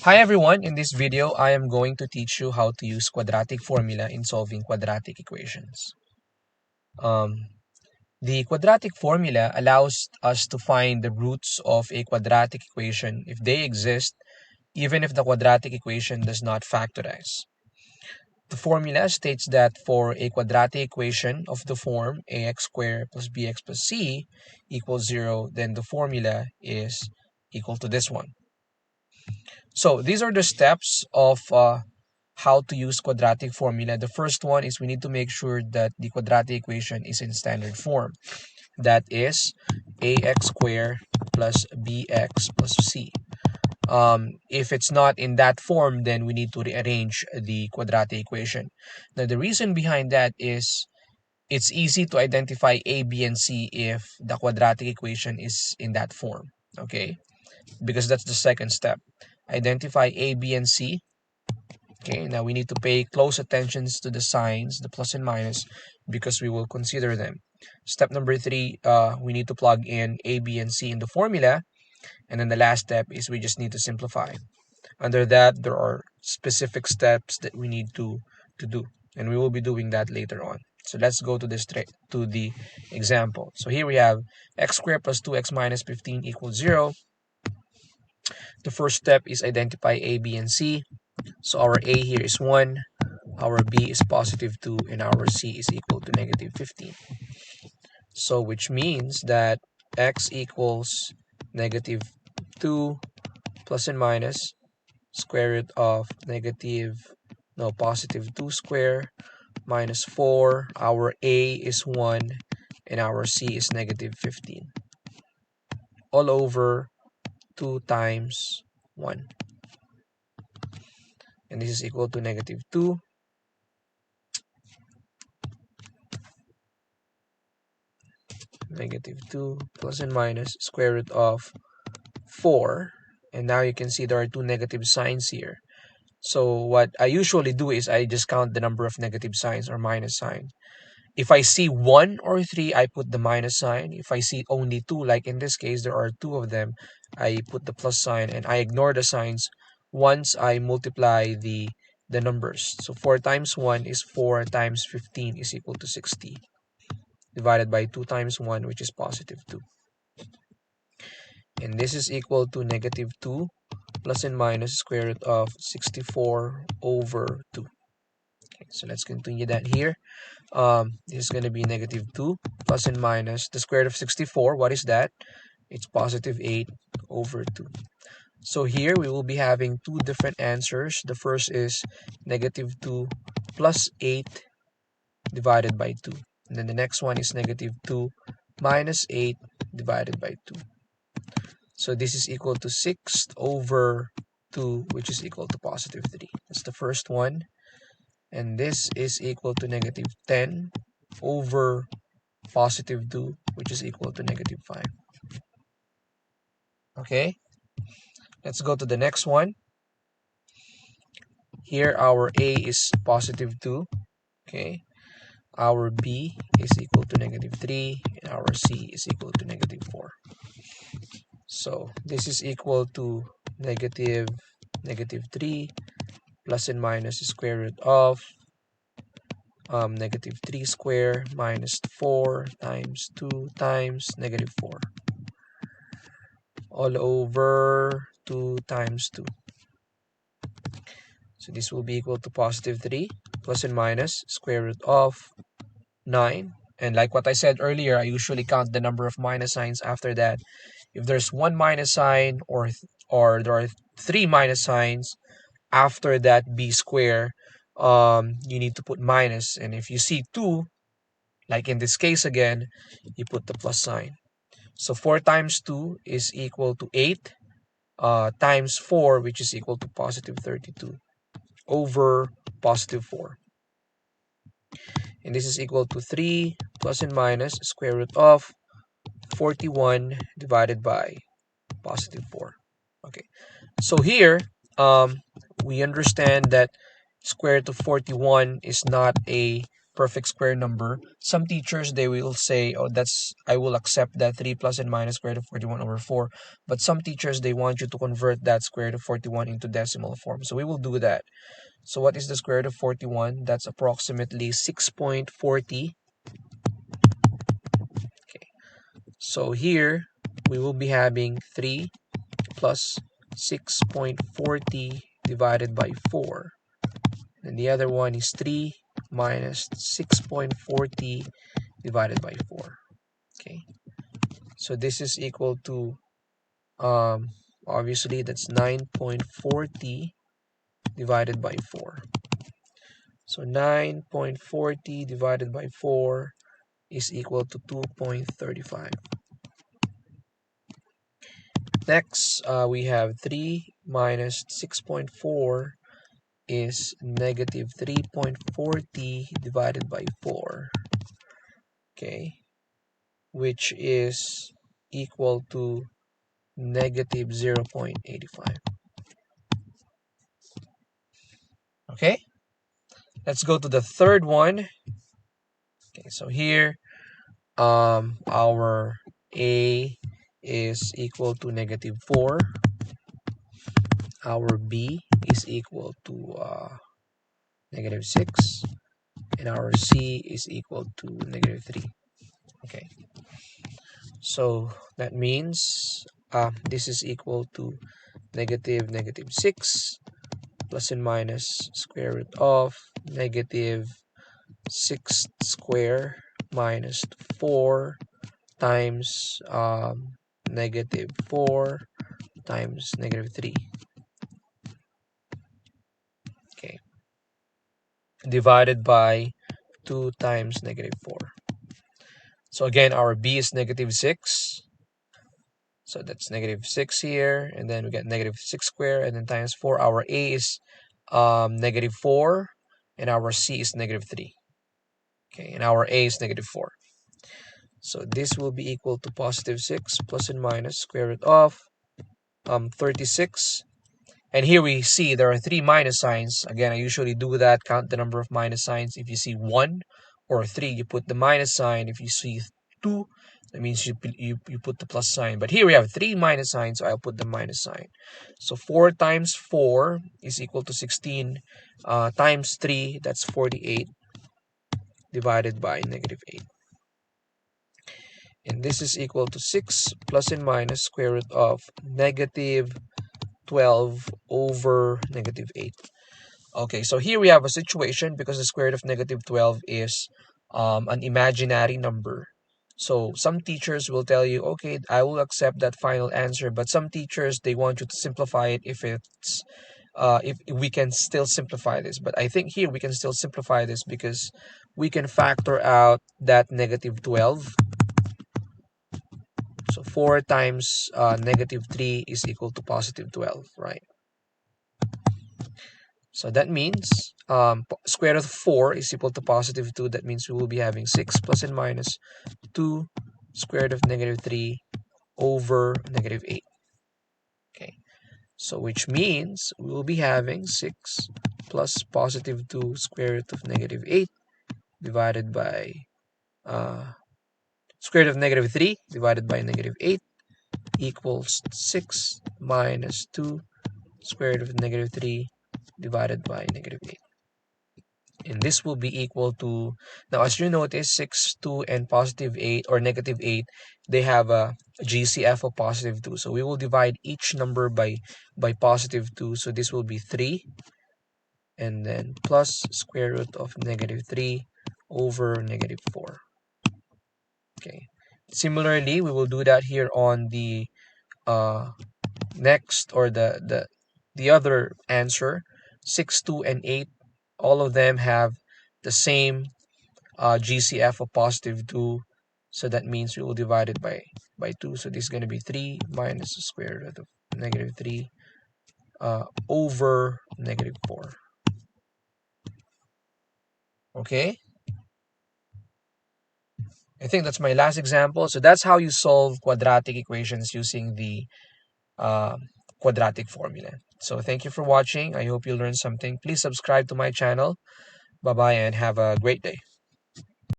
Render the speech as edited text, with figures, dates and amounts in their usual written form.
Hi everyone, in this video I am going to teach you how to use quadratic formula in solving quadratic equations. Um, the quadratic formula allows us to find the roots of a quadratic equation if they exist, even if the quadratic equation does not factorize. The formula states that for a quadratic equation of the form ax squared plus bx plus c equals 0, then the formula is equal to this one. So these are the steps of how to use quadratic formula. The first one is we need to make sure that the quadratic equation is in standard form. That is ax squared plus bx plus c. If it's not in that form, then we need to rearrange the quadratic equation. Now, the reason behind that is it's easy to identify a, b, and c if the quadratic equation is in that form. Okay, because that's the second step. Identify a, b, and c. Okay, now we need to pay close attention to the signs, the plus and minus, because we will consider them. Step number 3, we need to plug in a, b, and c in the formula. And then the last step is we just need to simplify. Under that, there are specific steps that we need to do. And we will be doing that later on. So let's go to the example. So here we have x squared plus 2x minus 15 equals 0. The first step is identify a, b, and c. So our a here is 1, our b is positive 2, and our c is equal to negative 15. So which means that x equals negative 2 plus and minus square root of positive 2 square minus 4. Our a is 1 and our c is negative 15. All over 2 times 1. And this is equal to negative 2. Negative 2 plus and minus square root of 4. And now you can see there are two negative signs here. So what I usually do is I just count the number of negative signs or minus sign. If I see 1 or 3, I put the minus sign. If I see only 2, like in this case, there are 2 of them, I put the plus sign, and I ignore the signs once I multiply the numbers. So 4 times 1 is 4 times 15 is equal to 60, divided by 2 times 1, which is positive 2. And this is equal to negative 2 plus and minus square root of 64 over 2. Okay, so let's continue that here. This is going to be negative 2 plus and minus the square root of 64. What is that? It's positive 8 over 2. So here we will be having two different answers. The first is negative 2 plus 8 divided by 2. And then the next one is negative 2 minus 8 divided by 2. So this is equal to 6 over 2, which is equal to positive 3. That's the first one. And this is equal to negative 10 over positive 2, which is equal to negative 5. Okay, let's go to the next one. Here our a is positive 2. Okay, our b is equal to negative 3, and our c is equal to negative 4. So this is equal to negative 3 plus and minus the square root of negative 3 square minus 4 times 2 times negative 4, all over 2 times 2. So this will be equal to positive 3 plus and minus square root of 9. And like what I said earlier, I usually count the number of minus signs after that. If there's one minus sign or there are three minus signs after that b square, you need to put minus. And if you see 2, like in this case again, you put the plus sign. So 4 times 2 is equal to 8 times 4, which is equal to positive 32 over positive 4. And this is equal to 3 plus and minus square root of 41 divided by positive 4. Okay, so here we understand that square root of 41 is not a perfect square number. Some teachers, they will say, oh, I will accept that 3 plus and minus square root of 41 over 4. But some teachers, they want you to convert that square root of 41 into decimal form. So we will do that. So what is the square root of 41? That's approximately 6.40. Okay. So here, we will be having 3 plus 6.40 divided by 4. And the other one is 3 minus 6.40 divided by 4. Okay. So this is equal to, obviously, that's 9.40 divided by 4. So 9.40 divided by 4 is equal to 2.35. Next, we have 3 minus 6.4 is negative 3.40 divided by 4. Okay, which is equal to negative 0.85. Okay, let's go to the third one. Okay, so here our A is equal to negative 4. Our B is equal to negative 6. And our C is equal to negative 3. Okay, so that means this is equal to negative 6 plus and minus square root of negative 6 square minus 4 times negative 4 times negative 3. Okay, divided by 2 times negative 4. So again, our B is negative 6. So that's negative 6 here, and then we get negative 6 squared, and then times 4. Our A is negative 4, and our C is negative 3. Okay, and our A is negative 4. So this will be equal to positive 6 plus and minus square root of 36. And here we see there are 3 minus signs. Again, I usually do that, count the number of minus signs. If you see 1 or 3, you put the minus sign. If you see 2, that means you put the plus sign. But here we have 3 minus signs, so I'll put the minus sign. So 4 times 4 is equal to 16 times 3, that's 48 divided by negative 8. And this is equal to 6 plus and minus square root of negative 12 over negative 8. Okay, so here we have a situation because the square root of negative 12 is an imaginary number. So some teachers will tell you, okay, I will accept that final answer, but some teachers, they want you to simplify it if we can still simplify this. But I think here we can still simplify this because we can factor out that negative 12. So 4 times negative 3 is equal to positive 12, right? So that means square root of 4 is equal to positive 2. That means we will be having 6 plus and minus 2 square root of negative 3 over negative 8. Okay, so which means we will be having 6 plus positive 2 square root of negative 8 divided by square root of negative 3 divided by negative 8 equals 6 minus 2 square root of negative 3 divided by negative 8. And this will be equal to, now as you notice, 6, 2, and positive 8 or negative 8, they have a GCF of positive 2. So we will divide each number by positive 2. So this will be 3, and then plus square root of negative 3 over negative 4. Okay. Similarly, we will do that here on the next, or the other answer. 6, 2, and 8, all of them have the same GCF of positive 2. So that means we will divide it by 2. So this is going to be 3 minus the square root of negative 3 over negative 4. Okay, I think that's my last example. So that's how you solve quadratic equations using the uh, quadratic formula. So thank you for watching. I hope you learned something. Please subscribe to my channel. Bye-bye and have a great day.